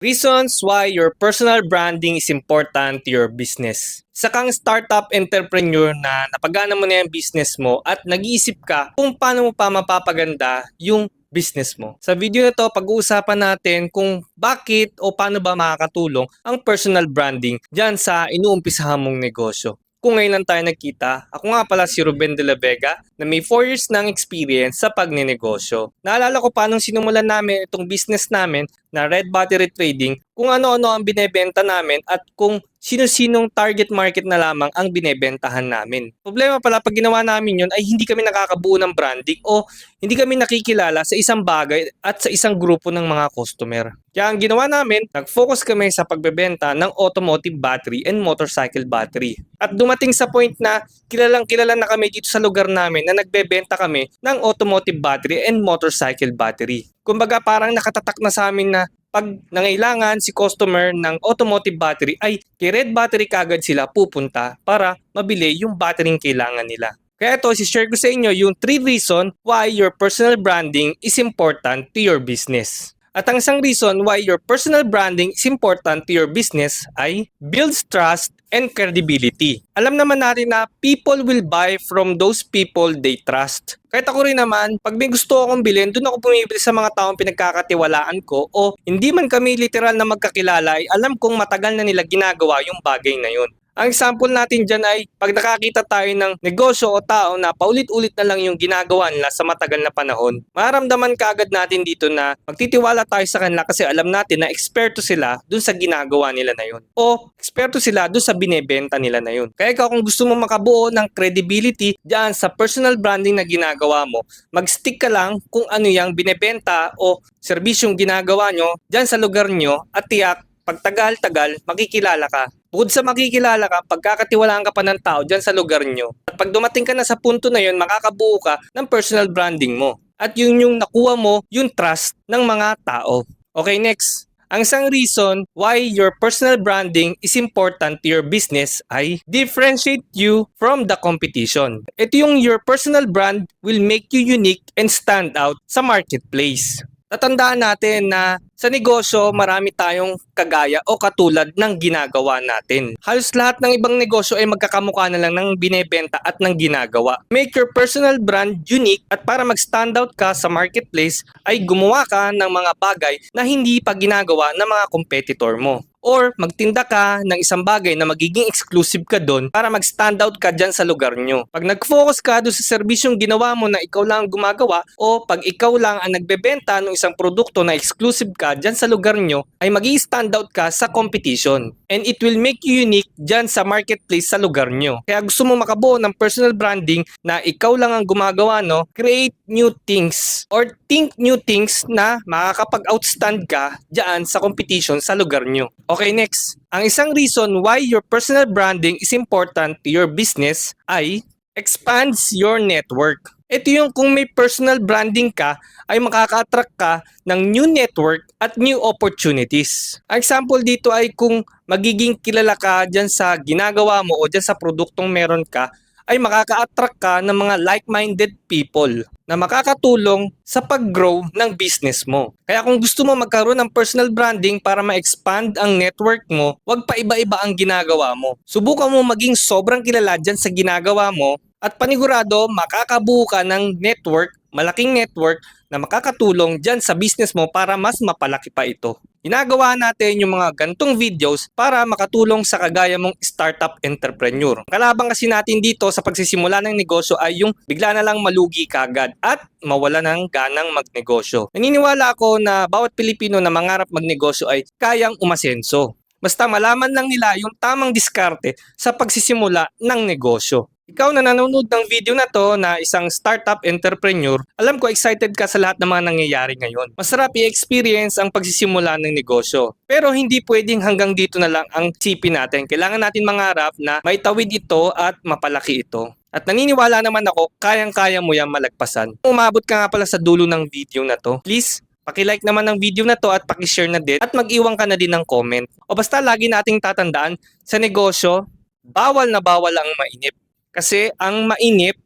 Reasons why your personal branding is important to your business. Isa kang startup entrepreneur na napagana mo na yung business mo at nag-iisip ka kung paano mo pa mapapaganda yung business mo. Sa video na to, pag-uusapan natin kung bakit o paano ba makakatulong ang personal branding dyan sa inuumpisahan mong negosyo. Kung ngayon lang tayo nagkita, ako nga pala si Ruben de la Vega na may 4 years ng experience sa pagnenegosyo. Naalala ko pa nung sinumulan namin itong business namin na Red Battery Trading, kung ano-ano ang binebenta namin at kung sino-sinong target market na lamang ang binebentahan namin. Problema pala pag ginawa namin yun ay hindi kami nakakabuo ng branding o hindi kami nakikilala sa isang bagay at sa isang grupo ng mga customer. Kaya ang ginawa namin, nag-focus kami sa pagbebenta ng automotive battery and motorcycle battery. At dumating sa point na kilalang kilala na kami dito sa lugar namin na nagbebenta kami ng automotive battery and motorcycle battery. Kumbaga parang nakatatak na sa amin na pag nangailangan si customer ng automotive battery ay kay Red Battery kagad sila pupunta para mabili yung battery kailangan nila. Kaya ito, share ko sa inyo yung 3 reason why your personal branding is important to your business. At ang isang reason why your personal branding is important to your business ay builds trust and credibility. Alam naman natin na people will buy from those people they trust. Kahit ako rin naman, pag may gusto akong bilhin, doon ako bumibili sa mga taong pinagkakatiwalaan ko o hindi man kami literal na magkakilala ay alam kong matagal na nila ginagawa yung bagay na yun. Ang example natin dyan ay pag nakakita tayo ng negosyo o tao na paulit-ulit na lang yung ginagawa nila sa matagal na panahon, maramdaman kaagad natin dito na magtitiwala tayo sa kanila kasi alam natin na eksperto sila dun sa ginagawa nila na yun. O eksperto sila dun sa binebenta nila na yun. Kaya kung gusto mo makabuo ng credibility dyan sa personal branding na ginagawa mo, mag-stick ka lang kung ano yung binebenta o serbisyong ginagawa nyo dyan sa lugar nyo at tiyak pag tagal-tagal, makikilala ka. Bukod sa makikilala ka, pagkakatiwalaan ka pa ng tao dyan sa lugar nyo. At pag dumating ka na sa punto na yun, makakabuo ka ng personal branding mo. At yun yung nakuha mo, yung trust ng mga tao. Okay, next. Ang isang reason why your personal branding is important to your business ay differentiate you from the competition. Ito yung your personal brand will make you unique and stand out sa marketplace. Tatandaan natin na sa negosyo, marami tayong kagaya o katulad ng ginagawa natin. Halos lahat ng ibang negosyo ay magkakamukha na lang ng binebenta at ng ginagawa. Make your personal brand unique at para mag-stand out ka sa marketplace ay gumawa ka ng mga bagay na hindi pa ginagawa ng mga competitor mo. Or magtinda ka ng isang bagay na magiging exclusive ka doon para mag-stand out ka dyan sa lugar nyo. Pag nag-focus ka doon sa serbisyong ginawa mo na ikaw lang ang gumagawa o pag ikaw lang ang nagbebenta ng isang produkto na exclusive ka dyan sa lugar nyo, ay mag-i-stand out ka sa competition. And it will make you unique dyan sa marketplace sa lugar nyo. Kaya gusto mo makabuo ng personal branding na ikaw lang ang gumagawa, no? Create new things or think new things na makakapag-outstand ka dyan sa competition sa lugar nyo. Okay, next. Ang isang reason why your personal branding is important to your business ay expands your network. Ito yung kung may personal branding ka, ay makaka-attract ka ng new network at new opportunities. Ang example dito ay kung magiging kilala ka dyan sa ginagawa mo o dyan sa produktong meron ka, ay makaka-attract ka ng mga like-minded people na makakatulong sa pag-grow ng business mo. Kaya kung gusto mo magkaroon ng personal branding para ma-expand ang network mo, wag pa iba-iba ang ginagawa mo. Subukan mo maging sobrang kilala dyan sa ginagawa mo at panigurado makakabuo ka ng network, malaking network na makakatulong dyan sa business mo para mas mapalaki pa ito. Ginagawa natin yung mga gantong videos para makatulong sa kagaya mong startup entrepreneur. Kalabang kasi natin dito sa pagsisimula ng negosyo ay yung bigla na lang malugi kagad at mawala ng ganang magnegosyo. Naniniwala ako na bawat Pilipino na mangarap magnegosyo ay kayang umasenso. Basta malaman lang nila yung tamang diskarte sa pagsisimula ng negosyo. Ikaw na nanonood ng video na to na isang startup entrepreneur, alam ko excited ka sa lahat ng mga nangyayari ngayon. Masarap i-experience ang pagsisimula ng negosyo. Pero hindi pwedeng hanggang dito na lang ang sipin natin. Kailangan natin mangarap na maitawid ito at mapalaki ito. At naniniwala naman ako, kayang-kaya mo yan malagpasan. Kung umabot ka nga pala sa dulo ng video na to, please, paki-like naman ng video na to at paki-share na din at mag-iwan ka na din ng comment. O basta lagi nating tatandaan, sa negosyo, bawal na bawal ang mainip. Kasi ang mainip,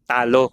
talo.